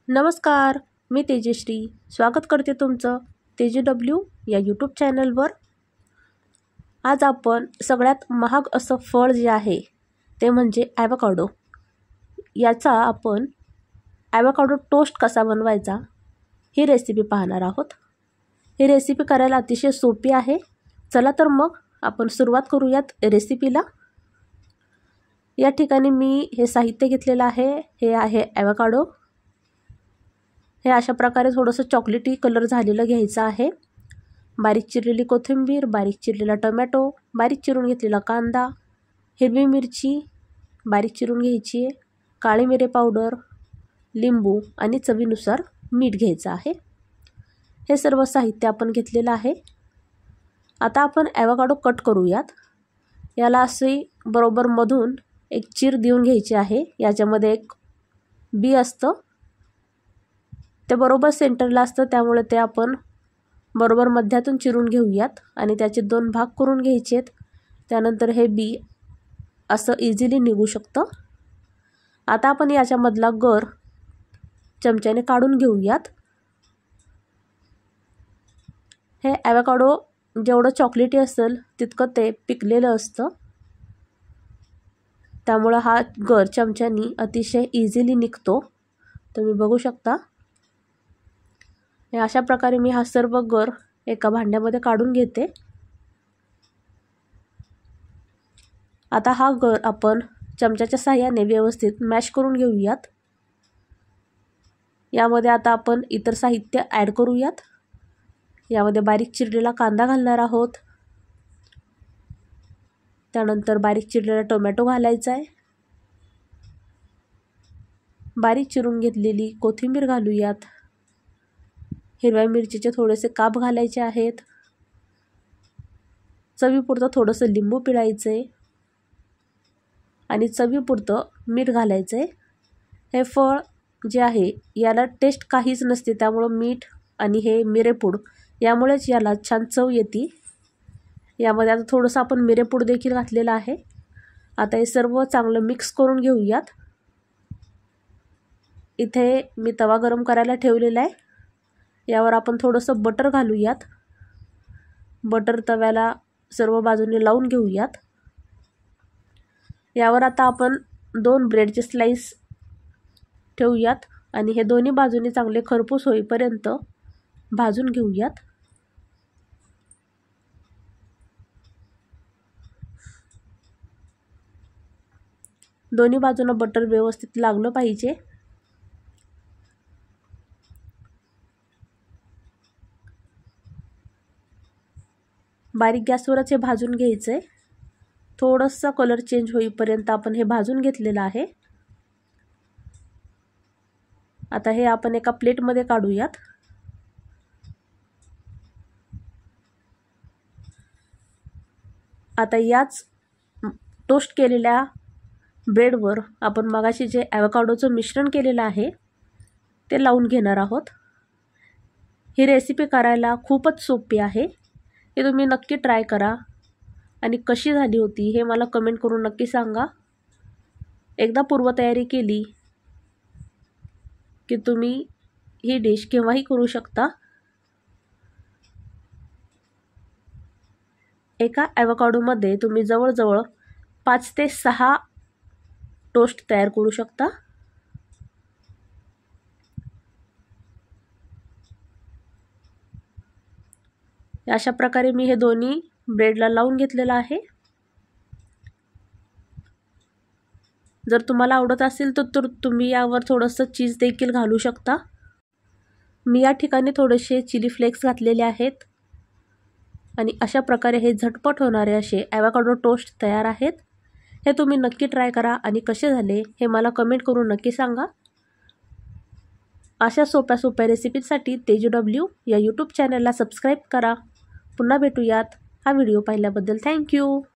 नमस्कार, मी तेजश्री स्वागत करते तुमचं TJW या यूट्यूब चॅनलवर। आज आपण सगळ्यात महाग असं फळ जे आहे ते म्हणजे ॲवोकाडो। याचा आपण ॲवोकाडो टोस्ट कसा बनवायचा ही रेसिपी पाहणार आहोत। ही रेसिपी करायला अतिशय सोपी आहे। चला तर मग आपण सुरुवात करूयात रेसिपीला। या ठिकाणी मी हे साहित्य घेतलेलं आहे। हे आहे ॲवोकाडो। हे अशा प्रकारे थोडंसं चॉकलेटी कलर झालेलं घ्यायचं आहे। बारीक चिरलेली कोथिंबीर, बारीक चिरलेला टोमॅटो, बारीक चिरून घेतलेला कांदा, हिरवी मिरची बारीक चिरून घ्यायची आहे, काळी मिरे पावडर, लिंबू आणि चवीनुसार मीठ घ्यायचं आहे। हे सर्व साहित्य आपण घेतलेलं आहे। आता आपण ॲवोकाडो कट करूयात। याला असे बरोबर मधून एक चीर देऊन घ्यायची आहे। याच्यामध्ये एक बी असतं, ते बरोबर सेंटरला असतं, त्यामुळे ते आपण बरोबर मध्यातून चिरून घेऊयात आणि त्याचे दोन भाग करून घ्यायचे आहेत। त्यानंतर हे बी असं इझिली निघू शकतं। आता आपण याच्यामधला गर चमच्याने काढून घेऊयात। हे ॲवोकाडो जेवढं चॉकलेटी असेल तितकं ते पिकलेलं असतं, त्यामुळे हा गर चमच्याने अतिशय इझिली निघतो। तुम्ही बघू शकता। अशा प्रकारे मी हा सर्व गर एका भांड्यामध्ये काढून घेते। आता हा गर आपण चमच्याच्या साहाय्याने व्यवस्थित मॅश करून घेऊयात। यामध्ये आता आपण इतर साहित्य ॲड करूयात। यामध्ये बारीक चिरलेला कांदा घालणार आहोत, त्यानंतर बारीक चिरलेला टोमॅटो घालायचा आहे, बारीक चिरून घेतलेली कोथिंबीर घालूयात, हिरव्या मिरचीचे थोडेसे काप घालायचे आहेत, चवीपुरतं थोडंसं लिंबू पिळायचं आहे आणि चवीपुरतं मीठ घालायचं आहे। हे फळ जे आहे याला टेस्ट काहीच नसते, त्यामुळं मीठ आणि हे मिरेपूड यामुळेच याला छान चव येते। यामध्ये आता थोडंसं आपण मिरेपूड देखील घातलेलं आहे। आता हे सर्व चांगलं मिक्स करून घेऊयात। इथे मी तवा गरम करायला ठेवलेला आहे। यावर आपण थोडंसं बटर घालूयात। बटर तव्याला सर्व बाजूने लावून घेऊयात। यावर आता आपण 2 ब्रेडचे स्लाइस ठेवूयात आणि हे दोन्ही बाजूने चांगले खरपूस होईपर्यंत भाजून घेऊयात। दोन्ही बाजूने बटर व्यवस्थित लागलं पाहिजे। बारीक गॅसवरच हे भाजून घ्यायचं आहे। थोडंसं कलर चेंज होईपर्यंत आपण हे भाजून घेतलेलं आहे। आता हे आपण एका प्लेटमध्ये काढूयात। आता याच टोस्ट केलेल्या ब्रेडवर आपण मगाशी जे ॲवोकाडोचं मिश्रण केलेलं आहे ते लावून घेणार आहोत। ही रेसिपी करायला खूपच सोपी आहे। हे तुम्ही नक्की ट्राय करा आणि कशी झाली होती हे मला कमेंट करून नक्की सांगा। एकदा पूर्वतयारी केली की तुम्ही ही डिश केव्हाही करू शकता। एका ॲवोकाडोमध्ये तुम्ही जवळजवळ 5 ते 6 टोस्ट तयार करू शकता। अशा प्रकारे मी हे दोन्ही ब्रेडला लावून घेतलेलं आहे। जर तुम्हाला आवडत असेल तर तुम्ही यावर थोडंसं चीज देखील घालू शकता। मी या ठिकाणी थोडेसे चिली फ्लेक्स घातलेले आहेत आणि अशा प्रकारे हे झटपट होणारे असे ॲवोकाडो टोस्ट तयार आहेत। हे तुम्ही नक्की ट्राय करा आणि कसे झाले हे मला कमेंट करून नक्की सांगा। अशा सोप्या रेसिपीसाठी TJW या यूट्यूब चॅनलला सबस्क्राईब करा। पुन्हा भेटूयात। हा व्हिडिओ पाहिल्याबद्दल थँक्यू।